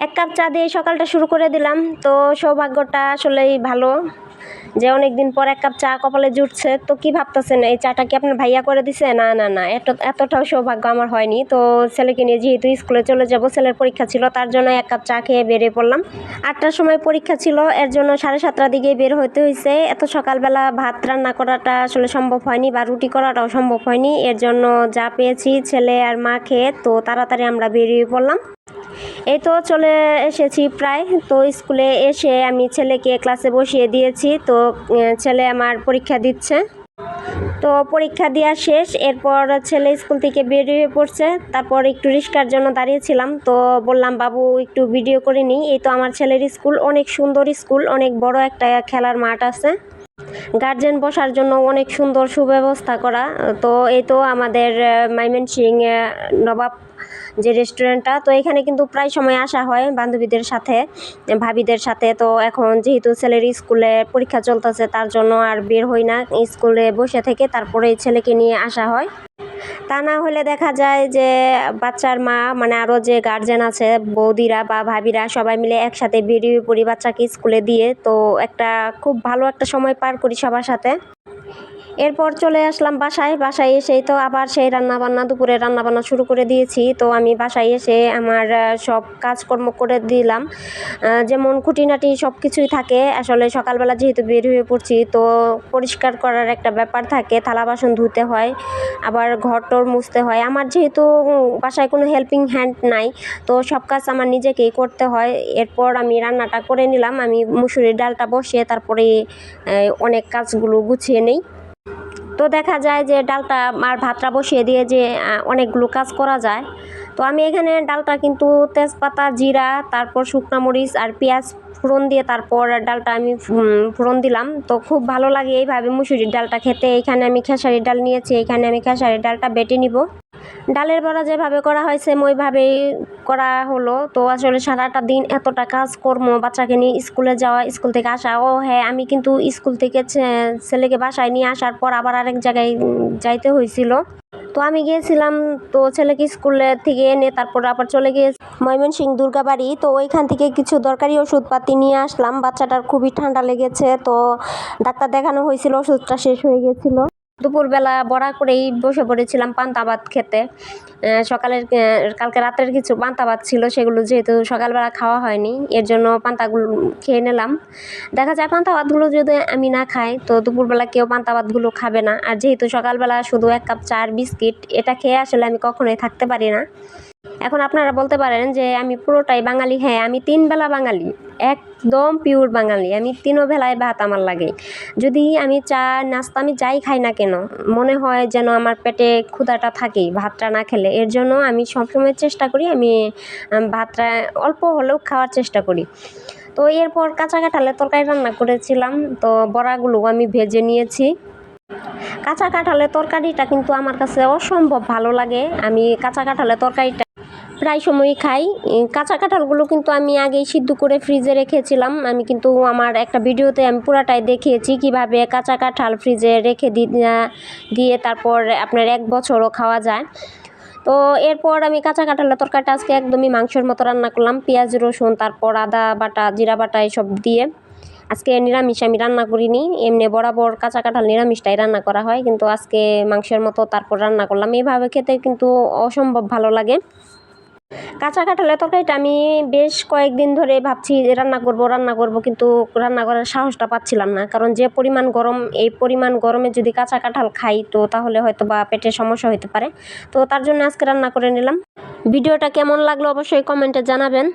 এক কাপ চা দিয়ে সকালটা শুরু করে দিলাম। তো সৌভাগ্যটা আসলেই ভালো যে অনেক দিন পর এক কাপ চা কপালে জুটছে। তো কি ভাবতেছেন, এই চাটা কি আপনার ভাইয়া করে দিছে? না না না, এতটাও সৌভাগ্য আমার হয়নি। তো ছেলেকে নিয়ে যেহেতু স্কুলে চলে যাব, ছেলের পরীক্ষা ছিল, তার জন্য এক কাপ চা খেয়ে বেরিয়ে পড়লাম। 8টার সময় পরীক্ষা ছিল, এর জন্য 7:30টার দিকে বের হতে হয়েছে। এত সকালবেলা ভাত রান্না করাটা আসলে সম্ভব হয়নি, বা রুটি করাটাও সম্ভব হয়নি। এর জন্য যা পেয়েছি ছেলে আর মা খেয়ে তো তাড়াতাড়ি আমরা বেরিয়ে পড়লাম। এই তো চলে এসেছি প্রায়। তো স্কুলে এসে আমি ছেলেকে ক্লাসে বসিয়ে দিয়েছি। তো ছেলে আমার পরীক্ষা দিচ্ছে। তো পরীক্ষা দেওয়া শেষ, এরপর ছেলে স্কুল থেকে বেরিয়ে পড়ছে। তারপর একটু রিক্সার জন্য দাঁড়িয়েছিলাম, তো বললাম বাবু একটু ভিডিও করে নিই। এই তো আমার ছেলের স্কুল, অনেক সুন্দর স্কুল, অনেক বড় একটা খেলার মাঠ আছে, গার্জেন বসার জন্য অনেক সুন্দর সুব্যবস্থা করা। তো এই তো আমাদের ময়মনসিংহ নবাব যে রেস্টুরেন্টটা, তো এখানে কিন্তু প্রায় সময় আসা হয় বান্ধবীদের সাথে, ভাবিদের সাথে। তো এখন যেহেতু ছেলের স্কুলে পরীক্ষা চলতেছে, তার জন্য আর বের হই না, স্কুলে বসে থেকে তারপরে ছেলেকে নিয়ে আসা হয়। তা না হলে দেখা যায় যে বাচ্চার মা, মানে আরও যে গার্জেন আছে, বৌদিরা বা ভাবিরা সবাই মিলে একসাথে বেরিয়ে পড়ি বাচ্চাকে স্কুলে দিয়ে। তো একটা খুব ভালো একটা সময় পার করি সবার সাথে। এরপর চলে আসলাম বাসায় এসেই তো আবার সেই রান্নাবান্না, দুপুরে রান্নাবান্না শুরু করে দিয়েছি। তো আমি বাসায় এসে আমার সব কাজকর্ম করে দিলাম, যেমন খুঁটিনাটি সব কিছুই থাকে। আসলে সকালবেলা যেহেতু বের হয়ে পড়ছি, তো পরিষ্কার করার একটা ব্যাপার থাকে, থালা বাসন ধুতে হয়, আবার ঘর টর মুছতে হয়। আমার যেহেতু বাসায় কোনো হেল্পিং হ্যান্ড নাই, তো সব কাজ আমার নিজেকেই করতে হয়। এরপর আমি রান্নাটা করে নিলাম, আমি মুসুরির ডালটা বসিয়ে তারপরে অনেক কাজগুলো গুছিয়ে নেই। তো দেখা যায় যে ডালটা আর ভাতটা বসিয়ে দিয়ে যে অনেকগুলো কাজ করা যায়। তো আমি এখানে ডালটা কিন্তু তেজপাতা, জিরা, তারপর শুকনো মরিচ আর পেঁয়াজ ফোড়ন দিয়ে তারপর ডালটা আমি ফোড়ন দিলাম। তো খুব ভালো লাগে এইভাবে মুসুরির ডালটা খেতে। এখানে আমি খেসারির ডাল নিয়েছি, এখানে আমি খেসারির ডালটা বেটে নিব। ডালের বড়া যেভাবে করা হয়েছে ওইভাবেই করা হলো। তো আসলে সারাটা দিন এতটা কাজকর্ম, বাচ্চাকে নিয়ে স্কুলে যাওয়া, স্কুল থেকে আসা। ও হ্যাঁ, আমি কিন্তু স্কুল থেকে ছেলেকে বাসায় নিয়ে আসার পর আবার আরেক জায়গায় যাইতে হয়েছিল। তো আমি গিয়েছিলাম, তো ছেলেকে স্কুলে থেকে এনে তারপর আবার চলে গিয়ে ময়মনসিংহ দুর্গাবাড়ি। তো ওইখান থেকে কিছু দরকারি ওষুধপাতি নিয়ে আসলাম। বাচ্চাটার খুবই ঠান্ডা লেগেছে, তো ডাক্তার দেখানো হয়েছিল, ওষুধটা শেষ হয়ে গেছিল। দুপুরবেলা বড়া করেই বসে পড়েছিলাম পান্তা ভাত খেতে। কালকে রাতের কিছু পান্তা ভাত ছিল, সেগুলো যেহেতু সকালবেলা খাওয়া হয়নি, এর জন্য পান্তাগুলো খেয়ে নিলাম। দেখা যায় পান্তা ভাতগুলো যদি আমি না খাই, তো দুপুরবেলা কেউ পান্তা ভাতগুলো খাবে না। আর যেহেতু সকালবেলা শুধু এক কাপ চা আর বিস্কিট, এটা খেয়ে আসলে আমি কখনোই থাকতে পারি না। এখন আপনারা বলতে পারেন যে আমি পুরোটাই বাঙালি। হ্যাঁ, আমি 3 বেলা বাঙালি, একদম পিওর বাঙালি। আমি 3 বেলায় ভাত আমার লাগে। যদি আমি চা নাস্তা আমি যাই খাই না কেন, মনে হয় যেন আমার পেটে ক্ষুধাটা থাকেই ভাতটা না খেলে। এর জন্য আমি সবসময় চেষ্টা করি আমি ভাতটা অল্প হলেও খাওয়ার চেষ্টা করি। তো এরপর কাঁচা কাঁঠালের তরকারি রান্না করেছিলাম। তো বড়াগুলো আমি ভেজে নিয়েছি। কাঁচা কাঁঠালের তরকারিটা কিন্তু আমার কাছে অসম্ভব ভালো লাগে। আমি কাঁচা কাঁঠালের তরকারিটা প্রায় সময়ই খাই। কাঁচা কাঁঠালগুলো কিন্তু আমি আগেই সিদ্ধ করে ফ্রিজে রেখেছিলাম। আমি কিন্তু আমার একটা ভিডিওতে আমি পুরাটাই দেখিয়েছি কিভাবে কাঁচা কাঁঠাল ফ্রিজে রেখে দিয়ে তারপর আপনার 1 বছরও খাওয়া যায়। তো এরপর আমি কাঁচা কাঁঠালের তরকারিটা আজকে একদমই মাংসের মতো রান্না করলাম, পেঁয়াজ রসুন তারপর আদা বাটা, জিরা বাটা এসব দিয়ে। আজকে নিরামিষ আমি রান্না করিনি, এমনি বরাবর কাঁচা কাঁঠাল নিরামিষটাই রান্না করা হয়, কিন্তু আজকে মাংসের মতো তারপর রান্না করলাম। এইভাবে খেতে কিন্তু অসম্ভব ভালো লাগে। কাঁচা কাঁঠালের তরকারিটা আমি বেশ কয়েকদিন ধরে ভাবছি যে রান্না করব, কিন্তু রান্না করার সাহসটা পাচ্ছিলাম না। কারণ যে পরিমাণ গরম, এই পরিমাণ গরমে যদি কাঁচা কাঁঠাল খাই, তো তাহলে হয়তো বা পেটের সমস্যা হতে পারে। তো তার জন্য আজকে রান্না করে নিলাম। ভিডিওটা কেমন লাগলো অবশ্যই কমেন্টে জানাবেন।